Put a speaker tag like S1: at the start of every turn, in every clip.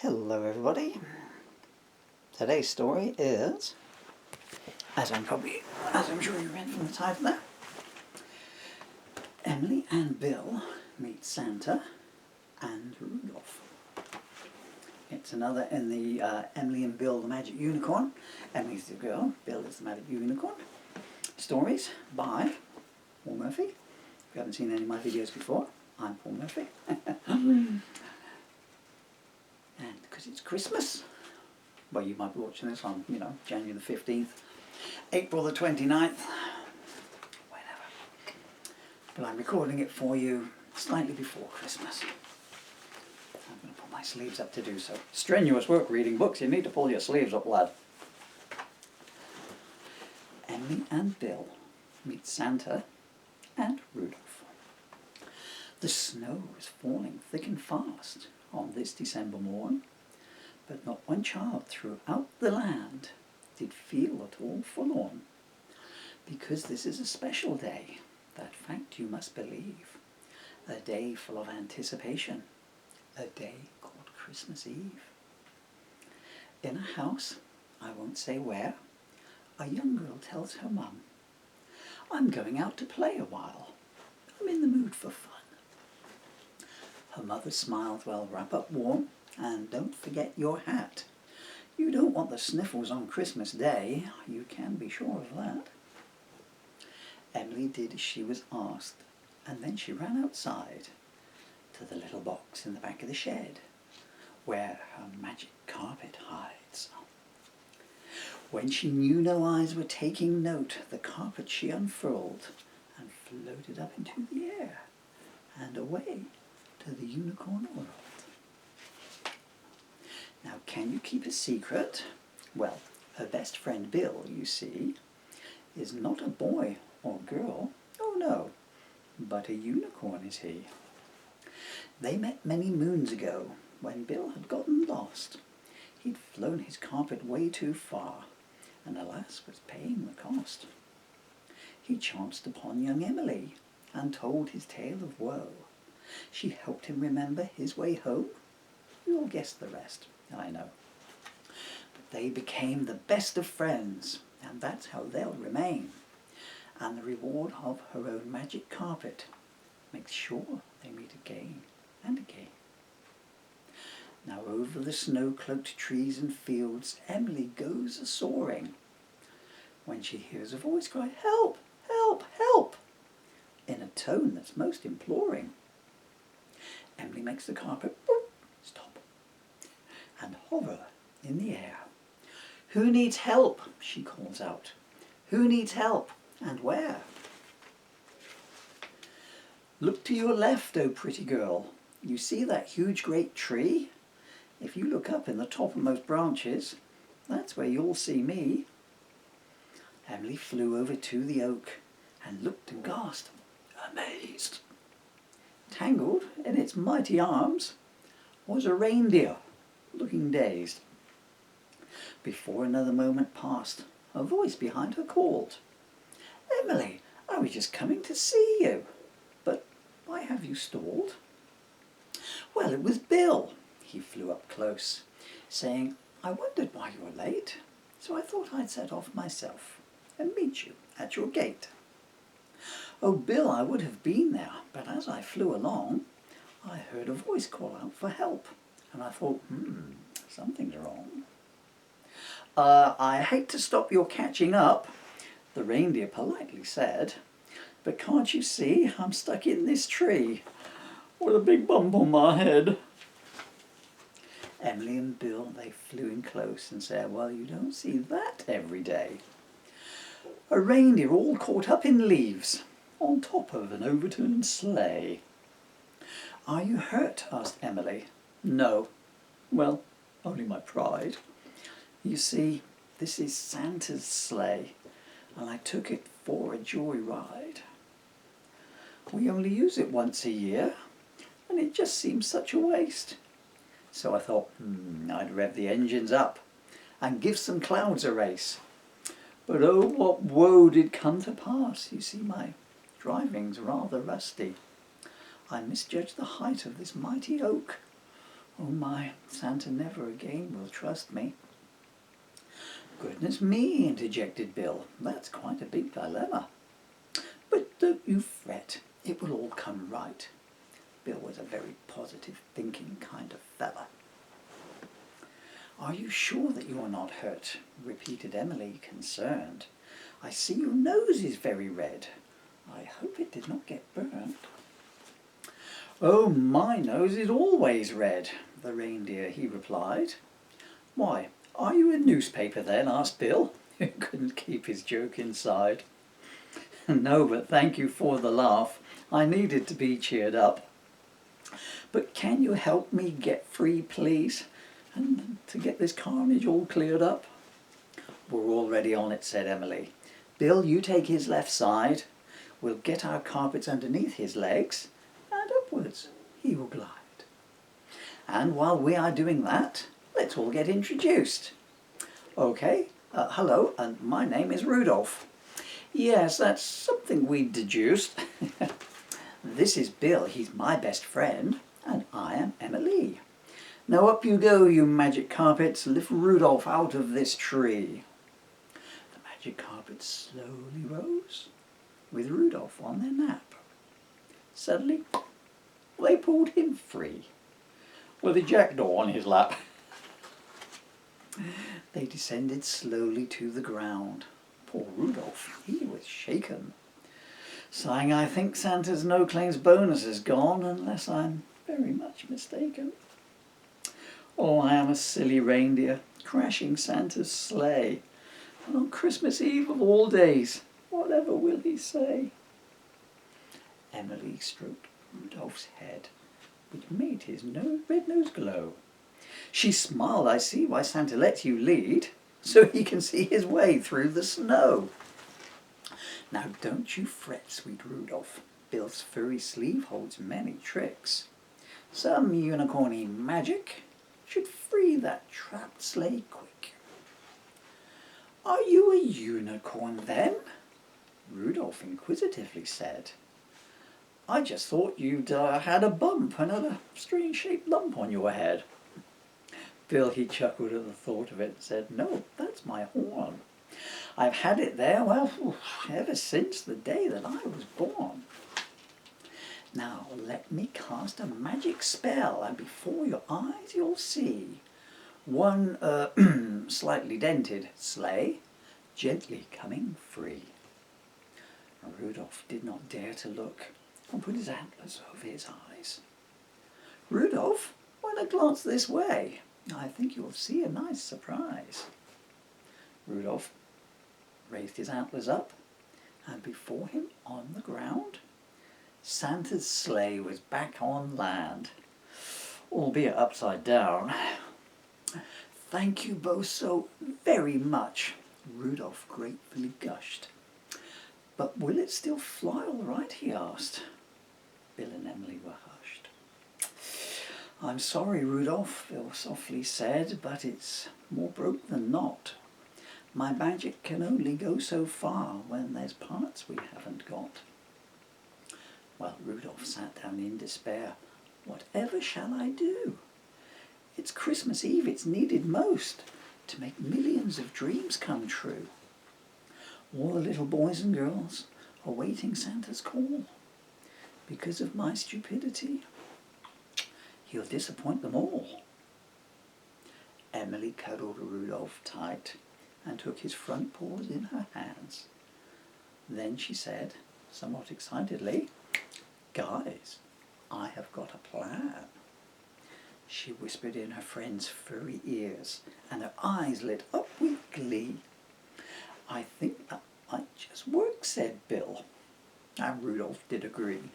S1: Hello everybody. Today's story is, as I'm sure you read from the title there, Emily and Bill meet Santa and Rudolph. It's another in the Emily and Bill the Magic Unicorn. Emily's the girl, Bill is the Magic Unicorn. Stories by Paul Murphy. If you haven't seen any of my videos before, I'm Paul Murphy. And because it's Christmas, well, you might be watching this on, January the 15th, April the 29th, whenever. But I'm recording it for you slightly before Christmas. I'm going to pull my sleeves up to do so. Strenuous work reading books, you need to pull your sleeves up, lad. Emily and Bill meet Santa and Rudolph. The snow is falling thick and fast on this December morn, but not one child throughout the land did feel at all forlorn, because this is a special day, that fact you must believe, a day full of anticipation, a day called Christmas Eve. In a house, I won't say where, a young girl tells her mum, "I'm going out to play a while. I'm in the mood for fun." Her mother smiled, "Well, wrap up warm and don't forget your hat. You don't want the sniffles on Christmas Day, you can be sure of that." Emily did as she was asked, and then she ran outside to the little box in the back of the shed where her magic carpet hides. When she knew no eyes were taking note, the carpet she unfurled and floated up into the air and away to the unicorn world. Now, can you keep a secret? Well, her best friend Bill, you see, is not a boy or girl, oh no, but a unicorn is he. They met many moons ago when Bill had gotten lost. He'd flown his carpet way too far, and alas was paying the cost. He chanced upon young Emily and told his tale of woe. She helped him remember his way home. You'll guess the rest, I know. But they became the best of friends, and that's how they'll remain. And the reward of her own magic carpet makes sure they meet again and again. Now over the snow-cloaked trees and fields, Emily goes a-soaring, when she hears a voice cry, "Help! Help! Help!" in a tone that's most imploring. Emily makes the carpet stop and hover in the air. "Who needs help?" she calls out. "Who needs help, and where?" "Look to your left, oh pretty girl. You see that huge great tree? If you look up in the topmost branches, that's where you'll see me." Emily flew over to the oak and looked and gasped, amazed. Tangled in its mighty arms was a reindeer, looking dazed. Before another moment passed, a voice behind her called, "Emily, I was just coming to see you. But why have you stalled?" "Well, it was Bill." He flew up close, saying, "I wondered why you were late, so I thought I'd set off myself and meet you at your gate." "Oh, Bill, I would have been there, but as I flew along, I heard a voice call out for help, and I thought, something's wrong." I hate to stop your catching up," the reindeer politely said, "but can't you see I'm stuck in this tree with a big bump on my head?" Emily and Bill, they flew in close and said, "Well, you don't see that every day. A reindeer all caught up in leaves on top of an overturned sleigh." "Are you hurt?" asked Emily. "No. Well, only my pride. You see, this is Santa's sleigh, and I took it for a joy ride. We only use it once a year, and it just seems such a waste. So I thought, I'd rev the engines up and give some clouds a race. But oh, what woe did come to pass. You see, my driving's rather rusty. I misjudged the height of this mighty oak. Oh my, Santa never again will trust me. Goodness me, interjected Bill, that's quite a big dilemma. But don't you fret, it will all come right. Bill was a very positive thinking kind of fella. Are you sure that you are not hurt? Repeated Emily, concerned. I see your nose is very red. I hope it did not get burnt. Oh, my nose is always red, the reindeer, he replied. Why, are you a newspaper then? Asked Bill, who couldn't keep his joke inside. No, but thank you for the laugh. I needed to be cheered up. But can you help me get free, please? And to get this carnage all cleared up? We're already on it, said Emily. Bill, you take his left side. We'll get our carpets underneath his legs, and upwards he will glide. And while we are doing that, let's all get introduced. Okay, hello, and my name is Rudolph. Yes, that's something we deduced. This is Bill, he's my best friend, and I am Emily. Now up you go, you magic carpets, lift Rudolph out of this tree. The magic carpets slowly rose, with Rudolph on their nap. Suddenly, they pulled him free, with a jackdaw on his lap. They descended slowly to the ground. Poor Rudolph, he was shaken. Sighing, I think Santa's no-claims bonus is gone, unless I'm very much mistaken. Oh, I am a silly reindeer, crashing Santa's sleigh. And on Christmas Eve of all days, whatever will he say? Emily stroked Rudolph's head, which made his red nose glow. She smiled, I see why Santa lets you lead, so he can see his way through the snow. Now don't you fret, sweet Rudolph. Bill's furry sleeve holds many tricks. Some unicorny magic should free that trapped sleigh quick. Are you a unicorn then? Rudolph inquisitively said. I just thought you'd had a bump, another strange-shaped lump on your head. Bill, he chuckled at the thought of it and said, no, that's my horn. I've had it there, well, ever since the day that I was born. Now let me cast a magic spell, and before your eyes you'll see one slightly dented sleigh gently coming free. Rudolph did not dare to look and put his antlers over his eyes. Rudolph, why not glance this way? I think you'll see a nice surprise. Rudolph raised his antlers up, and before him on the ground, Santa's sleigh was back on land, albeit upside down. Thank you both so very much, Rudolph gratefully gushed. But will it still fly all right, he asked. Bill and Emily were hushed. I'm sorry, Rudolph, Bill softly said, but it's more broke than not. My magic can only go so far when there's parts we haven't got. Well, Rudolph sat down in despair. Whatever shall I do? It's Christmas Eve, it's needed most to make millions of dreams come true. All the little boys and girls are waiting Santa's call. Because of my stupidity, he'll disappoint them all. Emily cuddled Rudolph tight and took his front paws in her hands. Then she said, somewhat excitedly, Guys, I have got a plan. She whispered in her friend's furry ears, and her eyes lit up with glee. I think that might just work, said Bill, and Rudolph did agree.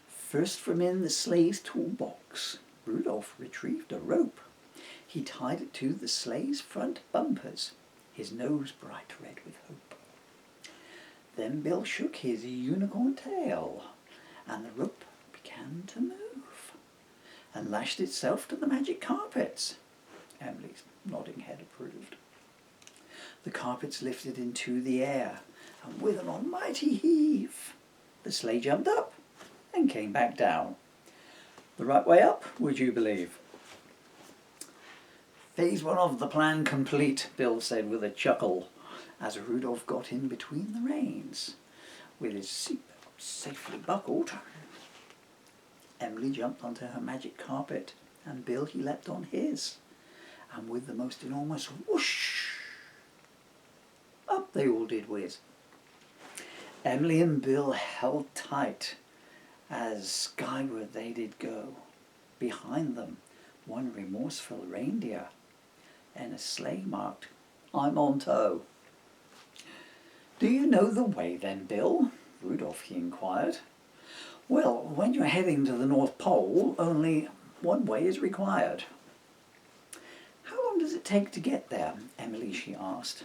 S1: First from in the sleigh's toolbox, Rudolph retrieved a rope. He tied it to the sleigh's front bumpers, his nose bright red with hope. Then Bill shook his unicorn tail, and the rope began to move, and lashed itself to the magic carpets. Emily's nodding head approved. The carpets lifted into the air, and with an almighty heave, the sleigh jumped up and came back down. The right way up, would you believe? Phase 1 of the plan complete, Bill said with a chuckle, as Rudolph got in between the reins, with his seatbelt safely buckled. Emily jumped onto her magic carpet, and Bill, he leapt on his, and with the most enormous whoosh, up they all did whiz. Emily and Bill held tight, as skyward they did go. Behind them, one remorseful reindeer, and a sleigh marked, "I'm on tow." "Do you know the way then, Bill?" Rudolph, he inquired. "Well, when you're heading to the North Pole, only one way is required." "How long does it take to get there?" Emily, she asked.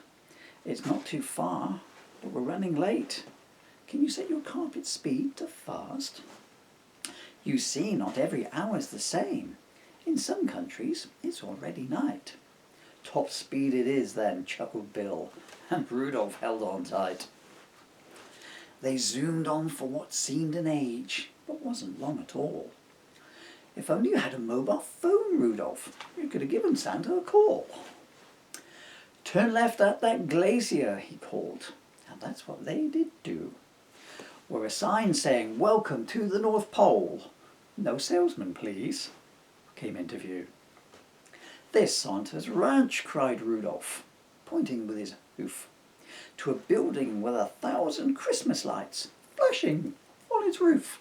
S1: "It's not too far, but we're running late. Can you set your carpet speed to fast?" "You see, not every hour's the same. In some countries, it's already night." "Top speed it is then," chuckled Bill, and Rudolph held on tight. They zoomed on for what seemed an age, but wasn't long at all. "If only you had a mobile phone, Rudolph, you could have given Santa a call." "Turn left at that glacier," he called, and that's what they did do. Were a sign saying, "Welcome to the North Pole. No salesman, please," came into view. "There's Santa's ranch," cried Rudolph, pointing with his hoof to a building with 1,000 Christmas lights flashing on its roof.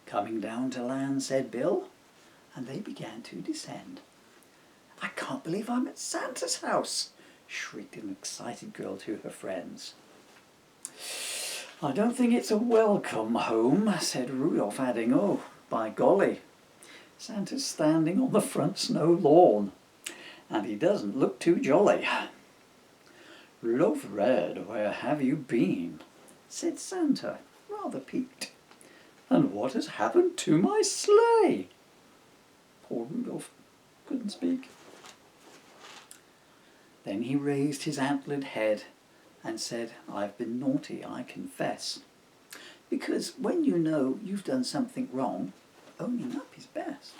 S1: "Coming down to land," said Bill, and they began to descend. "I can't believe I'm at Santa's house," shrieked an excited girl to her friends. "I don't think it's a welcome home," said Rudolph, adding, "Oh, by golly, Santa's standing on the front snow lawn, and he doesn't look too jolly." "Rudolph Red, where have you been?" said Santa, rather piqued. "And what has happened to my sleigh?" Poor Rudolph couldn't speak. Then he raised his antlered head and said, "I've been naughty, I confess. Because when you know you've done something wrong, owning up is best.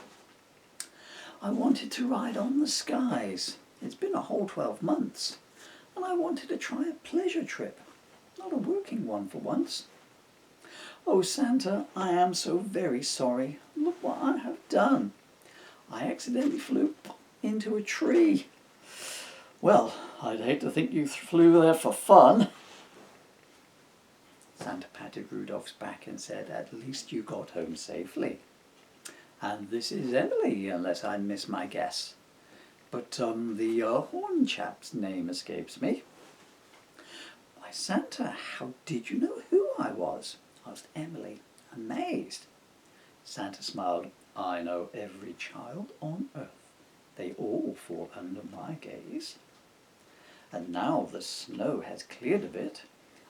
S1: I wanted to ride on the skies. It's been a whole 12 months. And I wanted to try a pleasure trip, not a working one for once. Oh, Santa, I am so very sorry. Look what I have done. I accidentally flew into a tree." "Well, I'd hate to think you flew there for fun." Santa patted Rudolph's back and said, "At least you got home safely. And this is Emily, unless I miss my guess. But the horn chap's name escapes me." "Why, Santa, how did you know who I was?" asked Emily, amazed. Santa smiled. "I know every child on earth. They all fall under my gaze. And now the snow has cleared a bit,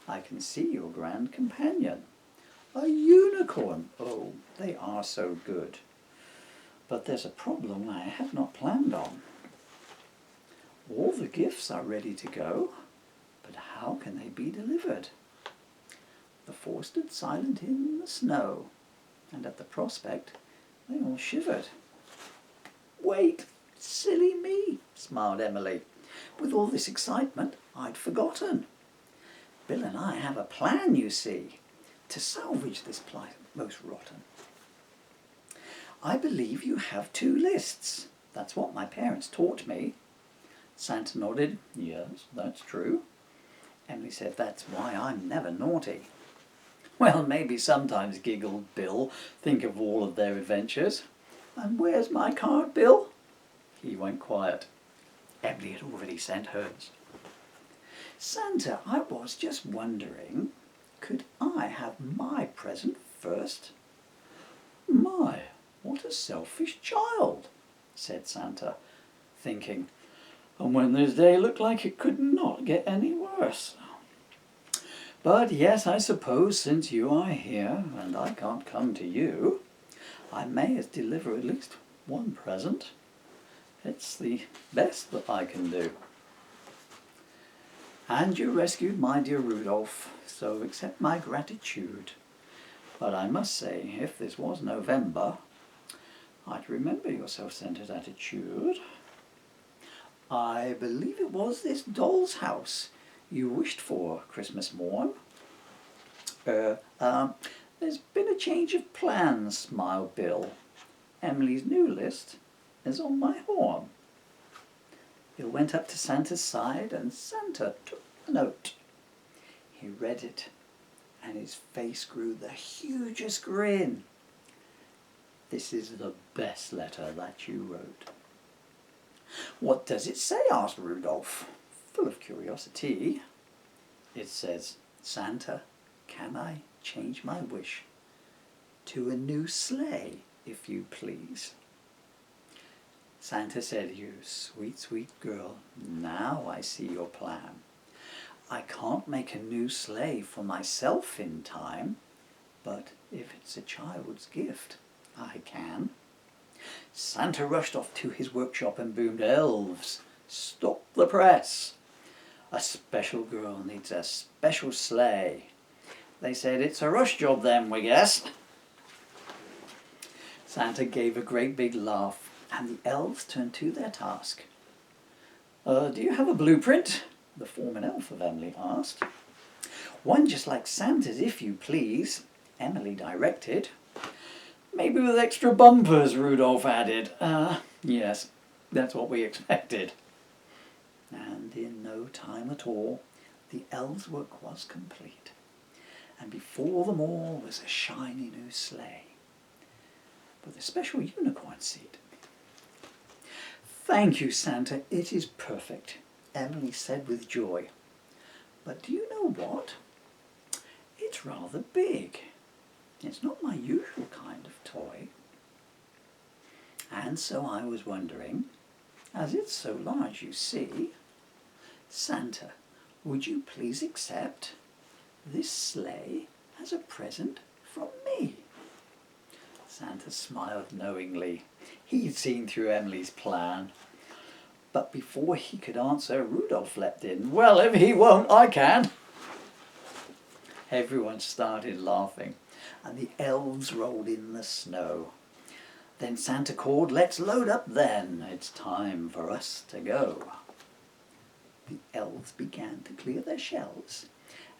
S1: I can see your grand companion. A unicorn! Oh, they are so good. But there's a problem I have not planned on. All the gifts are ready to go, but how can they be delivered?" The four stood silent in the snow, and at the prospect they all shivered. "Wait, silly me," smiled Emily. "With all this excitement, I'd forgotten. Bill and I have a plan, you see, to salvage this plight most rotten. I believe you have 2 lists. That's what my parents taught me." Santa nodded. "Yes, that's true." Emily said, "That's why I'm never naughty." "Well, maybe sometimes," giggled Bill. "Think of all of their adventures." "And where's my card, Bill?" He went quiet. Emily had already sent hers. "Santa, I was just wondering, could I have my present first?" "My, what a selfish child," said Santa, thinking, "and when this day looked like it could not get any worse. But yes, I suppose since you are here and I can't come to you, I may as deliver at least one present. It's the best that I can do. And you rescued my dear Rudolph, so accept my gratitude. But I must say, if this was November, I'd remember your self-centered attitude. I believe it was this doll's house you wished for Christmas morn. There's been a change of plans, smiled Bill. Emily's new list is on my horn. Bill went up to Santa's side and Santa took the note. He read it and his face grew the hugest grin. This is the best letter that you wrote. What does it say? Asked Rudolph, full of curiosity. It says, Santa, can I change my wish to a new sleigh, if you please? Santa said, you sweet, sweet girl, now I see your plan. I can't make a new sleigh for myself in time, but if it's a child's gift, I can. Santa rushed off to his workshop and boomed, elves, stop the press. A special girl needs a special sleigh. They said, it's a rush job then, we guess. Santa gave a great big laugh and the elves turned to their task. Do you have a blueprint? The foreman elf of Emily asked. One just like Santa's, if you please, Emily directed. Maybe with extra bumpers, Rudolph added. Yes, that's what we expected. And in no time at all, the elves' work was complete. And before them all was a shiny new sleigh with a special unicorn seat. Thank you, Santa, it is perfect, Emily said with joy. But do you know what? It's rather big. It's not my usual kind of toy. And so I was wondering, as it's so large, you see, Santa, would you please accept this sleigh as a present from me? Santa smiled knowingly. He'd seen through Emily's plan. But before he could answer, Rudolph leapt in. Well, if he won't, I can. Everyone started laughing, and the elves rolled in the snow. Then Santa called, let's load up then. It's time for us to go. The elves began to clear their shelves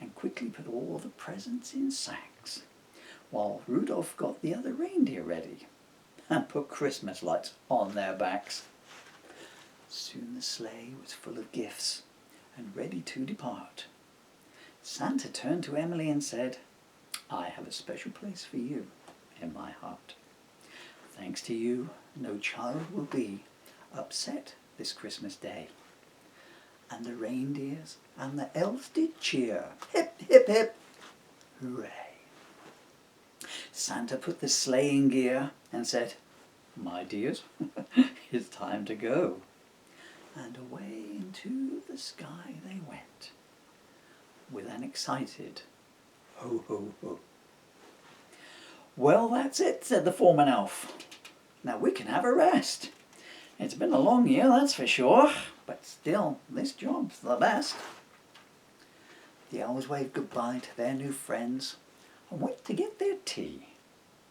S1: and quickly put all the presents in sacks, while Rudolph got the other reindeer ready and put Christmas lights on their backs. Soon the sleigh was full of gifts and ready to depart. Santa turned to Emily and said, I have a special place for you in my heart. Thanks to you, no child will be upset this Christmas day. And the reindeers and the elves did cheer. Hip, hip, hip, hooray. Santa put the sleigh in gear and said, my dears, it's time to go. And away into the sky they went, with an excited ho, ho, ho. Well, that's it, said the foreman elf. Now we can have a rest. It's been a long year, that's for sure, but still, this job's the best. The elves waved goodbye to their new friends and went to get their tea.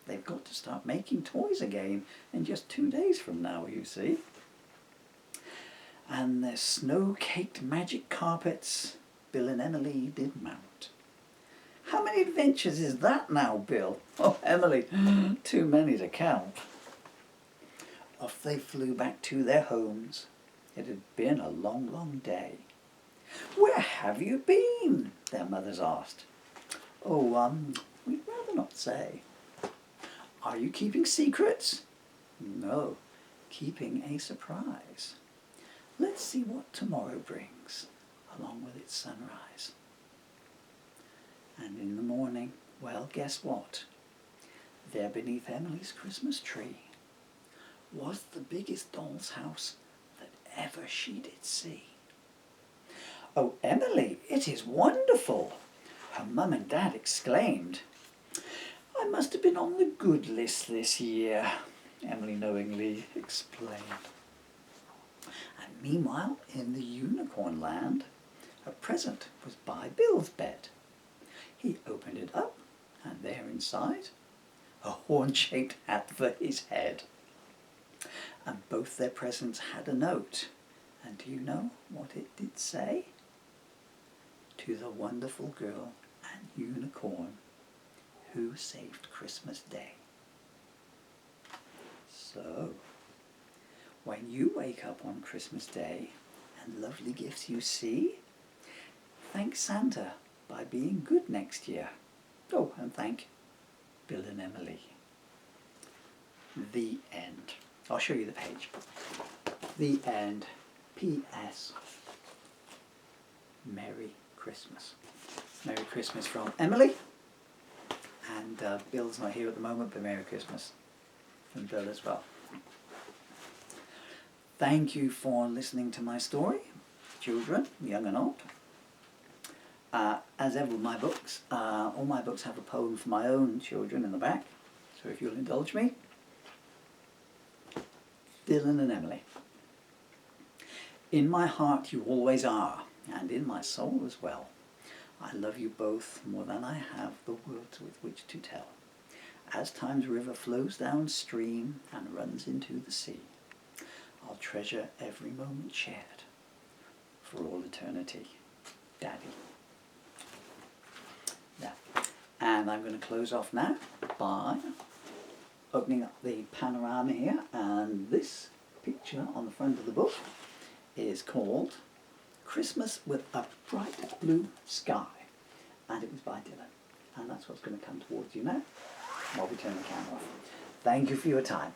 S1: They've got to start making toys again in just 2 days from now, you see. And their snow-caked magic carpets Bill and Emily did mount. How many adventures is that now, Bill? Oh, Emily, too many to count. Off they flew back to their homes. It had been a long, long day. Where have you been? Their mothers asked. Oh, we'd rather not say. Are you keeping secrets? No, keeping a surprise. Let's see what tomorrow brings, along with its sunrise. And in the morning, well, guess what? There beneath Emily's Christmas tree was the biggest doll's house that ever she did see. Oh, Emily, it is wonderful, her mum and dad exclaimed. I must have been on the good list this year, Emily knowingly explained. And meanwhile, in the unicorn land, a present was by Bill's bed. He opened it up, and there inside, a horn-shaped hat for his head. and both their presents had a note. And do you know what it did say? To the wonderful girl and unicorn who saved Christmas Day. So, when you wake up on Christmas Day and lovely gifts you see, thank Santa by being good next year. Oh, and thank Bill and Emily. The end. I'll show you the page. The end. P.S. Merry Christmas. Merry Christmas from Emily. And Bill's not here at the moment, but Merry Christmas from Bill as well. Thank you for listening to my story, children, young and old. As ever with my books, all my books have a poem for my own children in the back. So if you'll indulge me. Dylan and Emily. In my heart you always are, and in my soul as well. I love you both more than I have the words with which to tell. As time's river flows downstream and runs into the sea, I'll treasure every moment shared for all eternity. Daddy. Yeah. And I'm going to close off now by opening up the panorama here, and this picture on the front of the book is called Christmas with a Bright Blue Sky, and it was by Dylan, and that's what's going to come towards you now while we turn the camera off. Thank you for your time.